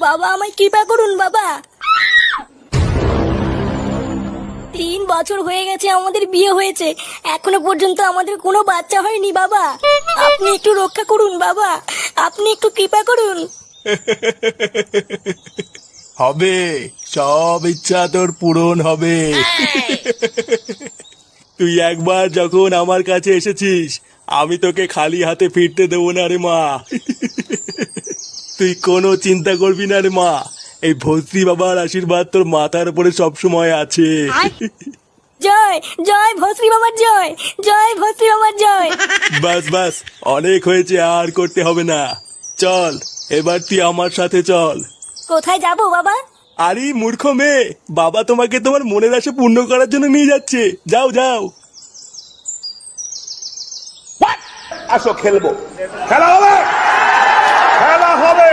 বাবা আমায় কৃপা করুন বাবা। 3 বছর হয়ে গেছে আমাদের বিয়ে হয়েছে, এখনো পর্যন্ত আমাদের কোনো বাচ্চা হয়নি বাবা। আপনি একটু রক্ষা করুন বাবা, আপনি একটু কৃপা করুন। হবে, সব ইচ্ছা তোর পূরণ হবে। তুই একবার যখন আমার কাছে এসেছিস, আমি তোকে খালি হাতে ফিরতে দেবো না রে মা। তুই কোনো চিন্তা করবি না রে মা, এই ভস্রী বাবার আশীর্বাদ তোর মাথার উপরে সবসময় আছে। জয় জয় ভস্রী বাবার জয়, জয় ভস্রী বাবার জয়। বাস বাস, অনেক হয়েছে, আর করতে হবে না। চল এবার তুই আমার সাথে চল। কোথায় যাবো বাবা? আরে মূর্খ মেয়ে, বাবা তোমাকে তোমার মনের আশা পূর্ণ করার জন্য নিয়ে যাচ্ছে। যাও যাও। আসো খেলবো, খেলা হবে, খেলা হবে।